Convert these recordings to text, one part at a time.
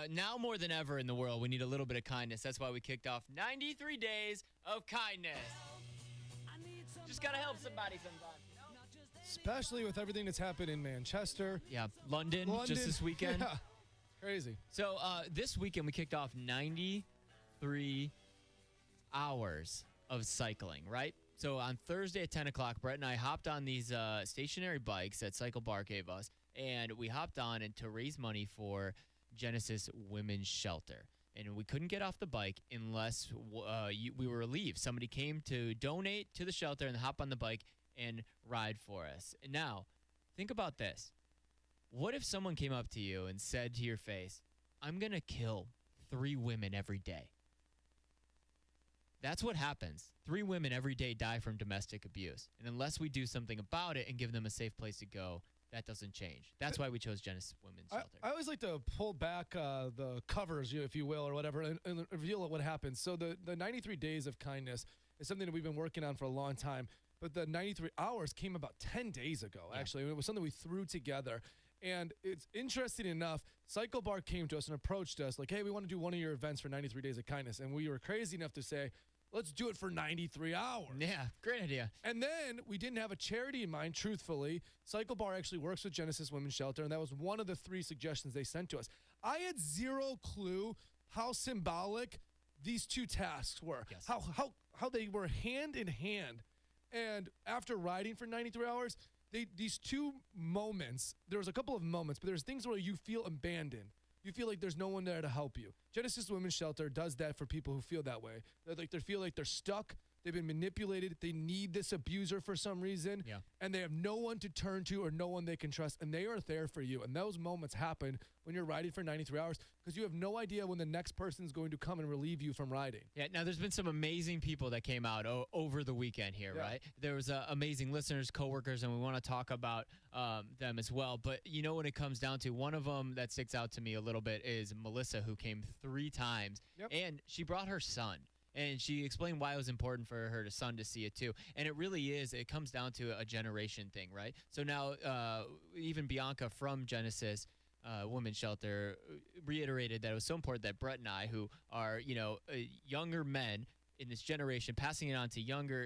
Now more than ever in the world, we need a little bit of kindness. That's why we kicked off 93 days of kindness. Just got to help somebody sometimes. Especially with everything that's happened in Manchester. Yeah, London just this weekend. Yeah, crazy. So this weekend we kicked off 93 hours of cycling, right? So on Thursday at 10 o'clock, Bret and I hopped on these stationary bikes that Cycle Bar gave us, and we hopped on and to raise money for Genesis Women's Shelter. And we couldn't get off the bike unless we were relieved. Somebody came to donate to the shelter and hop on the bike and ride for us. And now, think about this. What if someone came up to you and said to your face, I'm going to kill 3 women every day? That's what happens. 3 women every day die from domestic abuse. And unless we do something about it and give them a safe place to go, that doesn't change. That's why we chose Genesis Women's Shelter. I always like to pull back the covers, if you will, or whatever, and reveal what happens. So the 93 days of kindness is something that we've been working on for a long time. But the 93 hours came about 10 days ago, actually. It was something we threw together. And it's interesting enough, Cycle Bar came to us and approached us like, hey, we want to do one of your events for 93 days of kindness. And we were crazy enough to say, let's do it for 93 hours. Yeah, great idea. And then we didn't have a charity in mind, truthfully. Cycle Bar actually works with Genesis Women's Shelter, and that was one of the 3 suggestions they sent to us. I had zero clue how symbolic these 2 tasks were, yes. how they were hand in hand. And after riding for 93 hours, these 2 moments, there was a couple of moments, but there's things where you feel abandoned. You feel like there's no one there to help you. Genesis Women's Shelter does that for people who feel that way. They feel like they're stuck. They've been manipulated. They need this abuser for some reason. Yeah. And they have no one to turn to or no one they can trust. And they are there for you. And those moments happen when you're riding for 93 hours because you have no idea when the next person is going to come and relieve you from riding. Yeah, now there's been some amazing people that came out over the weekend here, right? There was amazing listeners, coworkers, and we want to talk about them as well. But when it comes down to one of them that sticks out to me a little bit is Melissa, who came 3 times. Yep. And she brought her son. And she explained why it was important for her son to see it too. And it really is. It comes down to a generation thing, right? So now even Bianca from Genesis Women's Shelter reiterated that it was so important that Bret and I, who are, younger men in this generation, passing it on to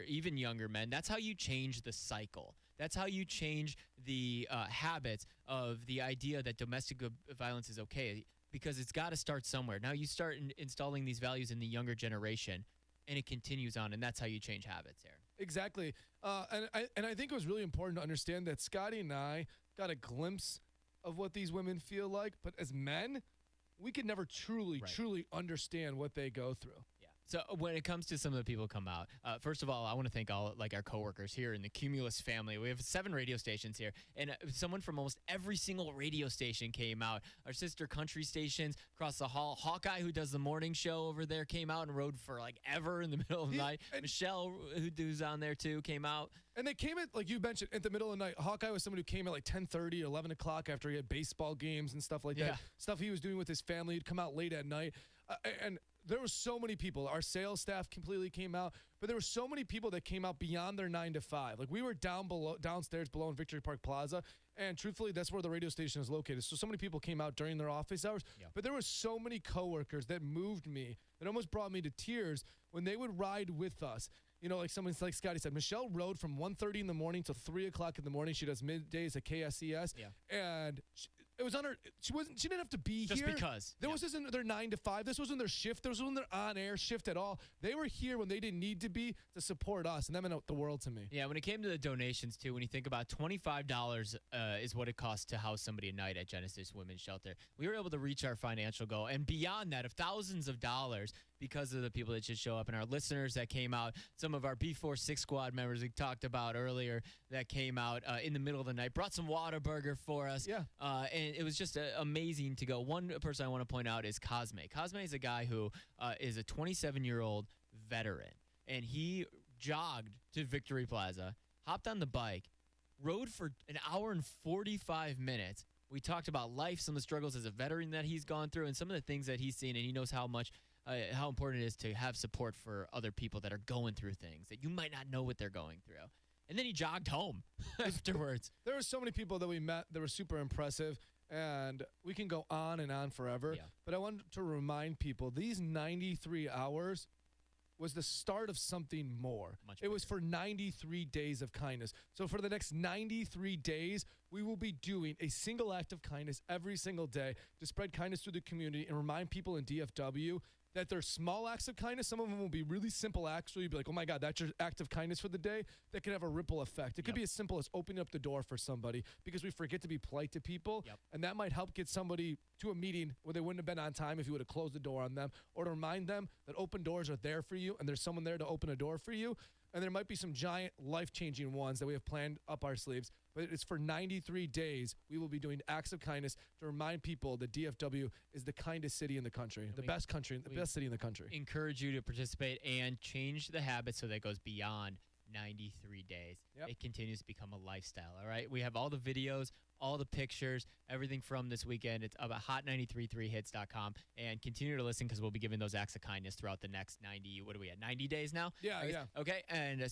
even younger men, that's how you change the cycle. That's how you change the habits of the idea that domestic violence is okay. Because it's got to start somewhere. Now you start installing these values in the younger generation, and it continues on, and that's how you change habits here. Exactly. And I think it was really important to understand that Scotty and I got a glimpse of what these women feel like, but as men, we could never truly understand what they go through. Yeah. So when it comes to some of the people who come out, first of all, I want to thank all our coworkers here in the Cumulus family. We have 7 radio stations here, and someone from almost every single radio station came out. Our sister country stations across the hall. Hawkeye, who does the morning show over there, came out and rode for ever in the middle of the night. Michelle, who's on there too, came out. And they came at, like you mentioned, at the middle of the night. Hawkeye was someone who came at 10:30 or 11 o'clock after he had baseball games and stuff like that. Stuff he was doing with his family. He'd come out late at night. And there were so many people. Our sales staff completely came out, but there were so many people that came out beyond their 9 to 5. We were downstairs below in Victory Park Plaza, and truthfully, that's where the radio station is located. So many people came out during their office hours, but there were so many coworkers that moved me, that almost brought me to tears when they would ride with us. Like Scotty said, Michelle rode from 1:30 in the morning till 3 o'clock in the morning. She does middays at KSCS. Yeah. And it was on her. She didn't have to be here. Just because. This wasn't their 9 to 5. This wasn't their shift. This wasn't their on-air shift at all. They were here when they didn't need to be to support us, and that meant the world to me. Yeah, when it came to the donations, too, when you think about $25 is what it costs to house somebody a night at Genesis Women's Shelter, we were able to reach our financial goal. And beyond that, of thousands of dollars, because of the people that just show up and our listeners that came out, some of our B46 squad members we talked about earlier that came out in the middle of the night, brought some Whataburger for us. Yeah. And it was just amazing to go. One person I want to point out is Cosme. Cosme is a guy who is a 27-year-old veteran, and he jogged to Victory Plaza, hopped on the bike, rode for an hour and 45 minutes. We talked about life, some of the struggles as a veteran that he's gone through, and some of the things that he's seen, and he knows how important it is to have support for other people that are going through things that you might not know what they're going through. And then he jogged home afterwards. There were so many people that we met that were super impressive. and we can go on and on forever. Yeah. But I want to remind people these 93 hours was the start of something more. Much it was bigger. for 93 days of kindness. So for the next 93 days, we will be doing a single act of kindness every single day to spread kindness through the community and remind people in DFW that they're small acts of kindness. Some of them will be really simple acts where you'd be like, oh my God, that's your act of kindness for the day. That can have a ripple effect. It could be as simple as opening up the door for somebody because we forget to be polite to people. Yep. And that might help get somebody to a meeting where they wouldn't have been on time if you would have closed the door on them, or to remind them that open doors are there for you and there's someone there to open a door for you. And there might be some giant life-changing ones that we have planned up our sleeves. But it's for 93 days. We will be doing acts of kindness to remind people that DFW is the kindest city in the country, the best city in the country. Encourage you to participate and change the habit so that it goes beyond 93 days. Yep. It continues to become a lifestyle, all right? We have all the videos, all the pictures, everything from this weekend. It's about hot933hits.com, and continue to listen because we'll be giving those acts of kindness throughout the next 90, what are we at, 90 days now? Yeah, I guess? yeah. Okay, and